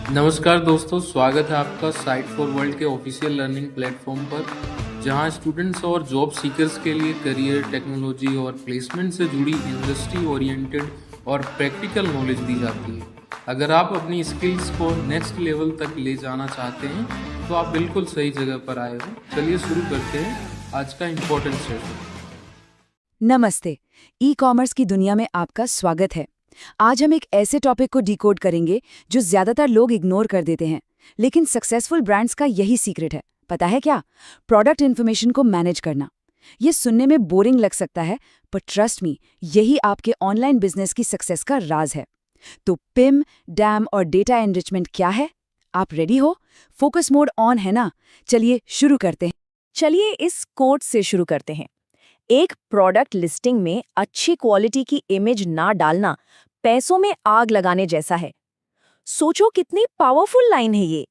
नमस्कार दोस्तों, स्वागत है आपका साइट फॉर वर्ल्ड के ऑफिशियल लर्निंग प्लेटफॉर्म पर, जहां स्टूडेंट्स और जॉब सीकर्स के लिए करियर, टेक्नोलॉजी और प्लेसमेंट से जुड़ी इंडस्ट्री ओरिएंटेड और प्रैक्टिकल नॉलेज दी जाती है। अगर आप अपनी स्किल्स को नेक्स्ट लेवल तक ले जाना चाहते हैं तो आप बिल्कुल सही जगह पर आए हो। चलिए शुरू करते हैं आज का इम्पोर्टेंट सेशन। नमस्ते। ई कॉमर्स की दुनिया में आपका स्वागत है। आज हम एक ऐसे टॉपिक को डिकोड करेंगे जो ज्यादातर लोग इग्नोर कर देते हैं, लेकिन सक्सेसफुल ब्रांड्स का यही सीक्रेट है। पता है क्या? प्रोडक्ट इन्फॉर्मेशन को मैनेज करना। ये सुनने में बोरिंग लग सकता है, पर ट्रस्ट मी, यही आपके ऑनलाइन बिजनेस की सक्सेस का राज है। तो पिम, डैम और डेटा एनरिचमेंट क्या है? आप रेडी हो? फोकस मोड ऑन है ना? चलिए शुरू करते हैं। चलिए इस कोट से शुरू करते हैं। एक प्रोडक्ट लिस्टिंग में अच्छी क्वालिटी की इमेज ना डालना पैसों में आग लगाने जैसा है। सोचो कितनी पावरफुल लाइन है ये।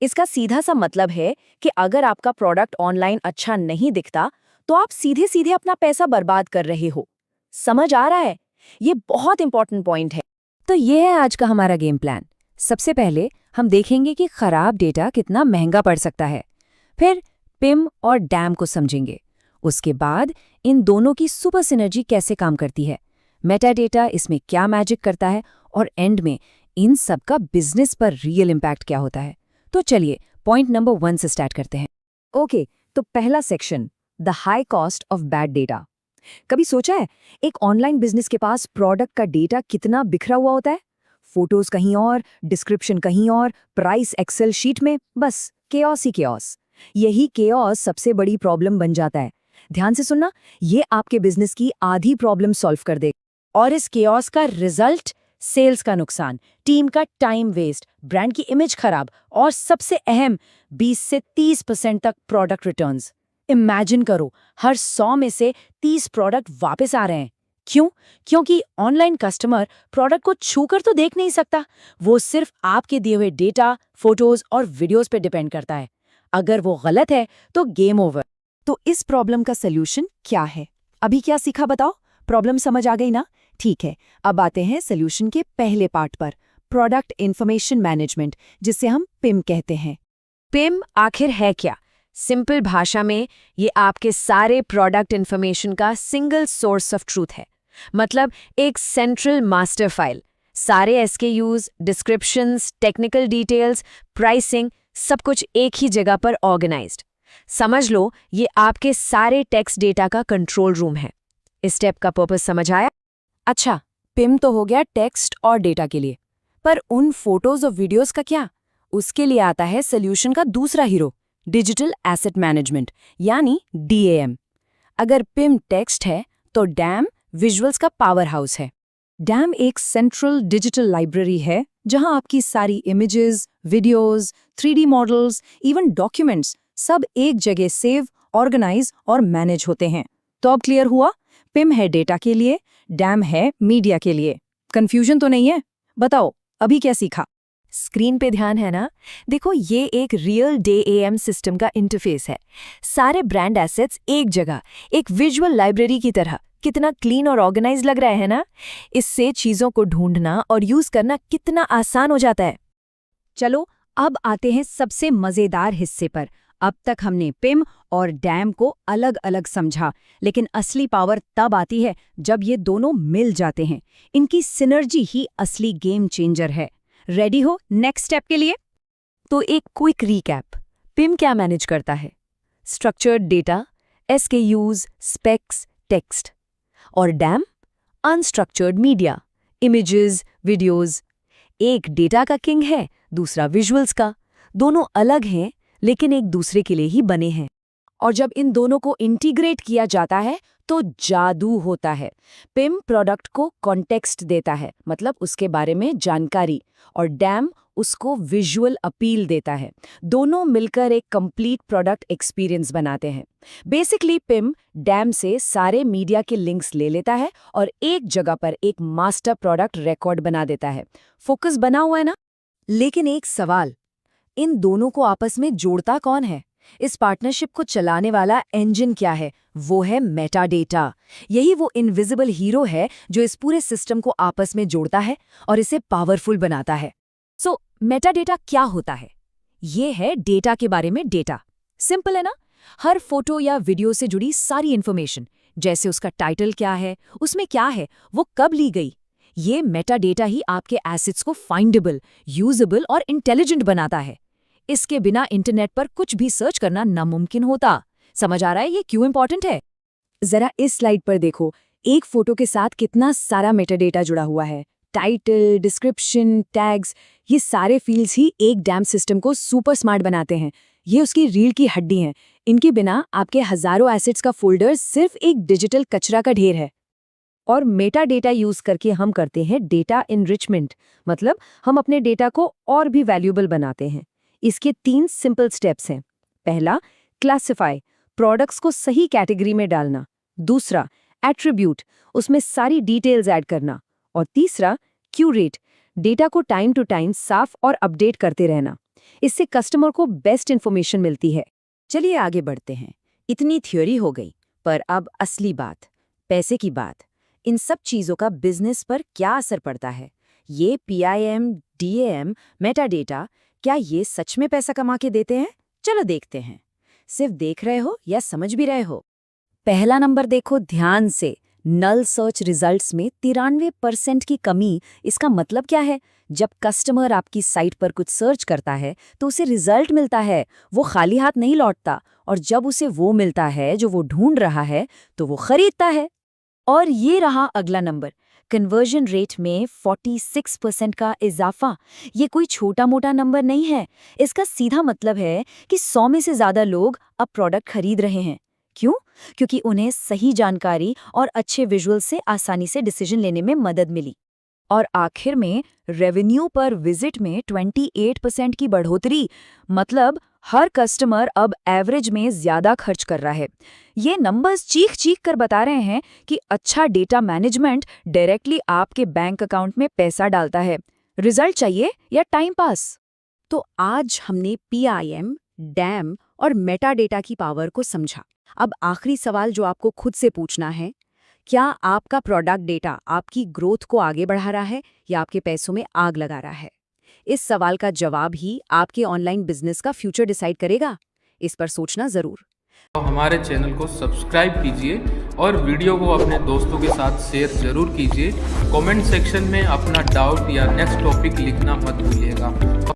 इसका सीधा सा मतलब है कि अगर आपका प्रोडक्ट ऑनलाइन अच्छा नहीं दिखता तो आप सीधे सीधे अपना पैसा बर्बाद कर रहे हो। समझ आ रहा है? ये बहुत इंपॉर्टेंट पॉइंट है। तो ये है आज का हमारा गेम प्लान। सबसे पहले हम देखेंगे कि खराब डेटा कितना महंगा पड़ सकता है। फिर पिम और डैम को समझेंगे। उसके बाद इन दोनों की सुपर सिनर्जी कैसे काम करती है, मेटा डेटा इसमें क्या मैजिक करता है, और एंड में इन सब का बिजनेस पर रियल इम्पैक्ट क्या होता है। तो चलिए पॉइंट नंबर 1 से स्टार्ट करते हैं। ओके, तो पहला section, the high cost of bad data. कभी सोचा है एक ऑनलाइन बिजनेस के पास प्रोडक्ट का डेटा कितना बिखरा हुआ होता है? फोटोज कहीं और, डिस्क्रिप्शन कहीं और, प्राइस एक्सेल शीट में, बस केओस ही केओस। यही केओस सबसे बड़ी प्रॉब्लम बन जाता है। ध्यान से सुनना, ये आपके बिजनेस की आधी प्रॉब्लम सॉल्व कर देगा। और इस केओस का रिजल्ट, सेल्स का नुकसान, टीम का टाइम वेस्ट, ब्रांड की इमेज खराब, और सबसे अहम 20 से 30% तक प्रोडक्ट रिटर्न्स। इमेजिन करो, हर 100 में से 30 प्रोडक्ट वापस आ रहे हैं। क्यों? क्योंकि ऑनलाइन कस्टमर प्रोडक्ट को छूकर तो देख नहीं सकता, वो सिर्फ आपके दिए हुए डेटा, फोटोज और वीडियोस पे डिपेंड करता है। अगर वो गलत है तो गेम ओवर। तो इस प्रॉब्लम का सल्यूशन क्या है? अभी क्या सीखा बताओ? प्रॉब्लम समझ आ गई ना? ठीक है, अब आते हैं सल्यूशन के पहले पार्ट पर, प्रोडक्ट इन्फॉर्मेशन मैनेजमेंट, जिसे हम पिम कहते हैं। पिम आखिर है क्या? सिंपल भाषा में ये आपके सारे प्रोडक्ट इन्फॉर्मेशन का सिंगल सोर्स ऑफ ट्रूथ है। मतलब एक सेंट्रल मास्टर फाइल, सारे SKUs, descriptions, technical details, pricing, सब कुछ एक ही जगह पर ऑर्गेनाइज्ड। समझ लो ये आपके सारे टेक्स्ट डेटा का कंट्रोल रूम है। इस स्टेप का पर्पस समझ आया? अच्छा, पिम तो हो गया टेक्स्ट और डेटा के लिए, पर उन फोटोज और वीडियोस का क्या? उसके लिए आता है सॉल्यूशन का दूसरा हीरो, डिजिटल एसेट मैनेजमेंट, यानी डीएएम। अगर पिम टेक्स्ट है तो डैम विजुअल्स का पावर हाउस है। डैम एक सेंट्रल डिजिटल लाइब्रेरी है जहां आपकी सारी images, videos, 3D models, even documents सब एक जगह सेव, ऑर्गेनाइज और मैनेज होते हैं। तो अब क्लियर हुआ? पिम है डेटा के लिए, डैम है मीडिया के लिए। कंफ्यूजन तो नहीं है? बताओ अभी क्या सीखा? स्क्रीन पे ध्यान है ना? देखो, ये एक रियल डे एएम सिस्टम का इंटरफेस है। सारे ब्रांड एसेट्स एक जगह, एक विजुअल लाइब्रेरी की तरह। कितना क्लीन और ऑर्गेनाइज लग रहा है ना? इससे चीजों को ढूंढना और यूज करना कितना आसान हो जाता है। चलो अब आते हैं सबसे मजेदार हिस्से पर। अब तक हमने पिम और डैम को अलग अलग समझा, लेकिन असली पावर तब आती है जब ये दोनों मिल जाते हैं। इनकी सिनर्जी ही असली गेम चेंजर है। रेडी हो नेक्स्ट स्टेप के लिए? तो एक क्विक रीकैप। पिम क्या मैनेज करता है? Structured data, SKUs, specs, text. और DAM unstructured media, images, videos. एक डेटा का किंग है, दूसरा विजुअल्स का। दोनों अलग हैं लेकिन एक दूसरे के लिए ही बने हैं। और जब इन दोनों को इंटीग्रेट किया जाता है तो जादू होता है। पिम प्रोडक्ट को कॉन्टेक्स्ट देता है, मतलब उसके बारे में जानकारी, और डैम उसको विजुअल अपील देता है। दोनों मिलकर एक कंप्लीट प्रोडक्ट एक्सपीरियंस बनाते हैं। बेसिकली पिम डैम से सारे मीडिया के लिंक्स ले लेता है और एक जगह पर एक मास्टर प्रोडक्ट रिकॉर्ड बना देता है। फोकस बना हुआ है ना? लेकिन एक सवाल, इन दोनों को आपस में जोड़ता कौन है? इस पार्टनरशिप को चलाने वाला इंजन क्या है? वो है मेटा डेटा। यही वो इनविजिबल हीरो है जो इस पूरे सिस्टम को आपस में जोड़ता है और इसे पावरफुल बनाता है। सो मेटाडेटा क्या होता है? ये है डेटा के बारे में डेटा। सिंपल है ना? हर फोटो या वीडियो से जुड़ी सारी इन्फॉर्मेशन, जैसे उसका टाइटल क्या है, उसमें क्या है, वो कब ली गई। ये मेटाडेटा ही आपके एसेट्स को फाइंडेबल, यूजेबल और इंटेलिजेंट बनाता है। इसके बिना इंटरनेट पर कुछ भी सर्च करना नामुमकिन होता। समझ आ रहा है ये क्यों इंपॉर्टेंट है? जरा इस स्लाइड पर देखो, एक फोटो के साथ कितना सारा मेटाडेटा जुड़ा हुआ है। टाइटल, डिस्क्रिप्शन, टैग्स, ये सारे फील्ड्स ही एक डैम सिस्टम को सुपर स्मार्ट बनाते हैं। ये उसकी रीढ़ की हड्डी हैं। इनके बिना आपके हजारों एसेट्स का फोल्डर सिर्फ एक डिजिटल कचरा का ढेर है। और मेटाडेटा यूज करके हम करते हैं डेटा इनरिचमेंट, मतलब हम अपने डेटा को और भी वैल्यूएबल बनाते हैं। इसके 3 सिंपल स्टेप्स हैं। पहला, क्लासिफाई, प्रोडक्ट्स को सही कैटेगरी में डालना। दूसरा, एट्रीब्यूट, उसमें सारी डिटेल्स ऐड करना। और तीसरा, क्यूरेट, डेटा को टाइम टू टाइम साफ और अपडेट करते रहना। इससे कस्टमर को बेस्ट इन्फॉर्मेशन मिलती है। चलिए आगे बढ़ते हैं। इतनी थ्योरी हो गई, पर अब असली बात, पैसे की बात। इन सब चीज़ों का बिजनेस पर क्या असर पड़ता है? ये PIM, DAM, मेटाडेटा, क्या ये सच में पैसा कमा के देते हैं? चलो देखते हैं। सिर्फ देख रहे हो या समझ भी रहे हो? पहला नंबर देखो ध्यान से। नल सर्च रिजल्ट्स में 93% की कमी। इसका मतलब क्या है? जब कस्टमर आपकी साइट पर कुछ सर्च करता है तो उसे रिजल्ट मिलता है, वो खाली हाथ नहीं लौटता। और जब उसे वो मिलता है जो वो ढूंढ रहा है तो वो खरीदता है। और ये रहा अगला नंबर, कन्वर्जन रेट में 46% का इजाफा। ये कोई छोटा मोटा नंबर नहीं है। इसका सीधा मतलब है कि 100 में से ज़्यादा लोग अब प्रोडक्ट खरीद रहे हैं। क्यों? क्योंकि उन्हें सही जानकारी और अच्छे विजुअल से आसानी से डिसीजन लेने में मदद मिली। और आखिर में रेवेन्यू पर विजिट में 28% की बढ़ोतरी, मतलब हर कस्टमर अब एवरेज में ज्यादा खर्च कर रहा है। ये नंबर्स चीख चीख कर बता रहे हैं कि अच्छा डेटा मैनेजमेंट डायरेक्टली आपके बैंक अकाउंट में पैसा डालता है। रिजल्ट चाहिए या टाइम पास? तो आज हमने PIM, DAM और मेटाडेटा की पावर को समझा। अब आखिरी सवाल जो आपको खुद से पूछना है, क्या आपका प्रोडक्ट डेटा आपकी ग्रोथ को आगे बढ़ा रहा है या आपके पैसों में आग लगा रहा है? इस सवाल का जवाब ही आपके ऑनलाइन बिजनेस का फ्यूचर डिसाइड करेगा। इस पर सोचना जरूर। तो हमारे चैनल को सब्सक्राइब कीजिए और वीडियो को अपने दोस्तों के साथ शेयर जरूर कीजिए। कमेंट सेक्शन में अपना डाउट या नेक्स्ट टॉपिक लिखना मत भूलिएगा।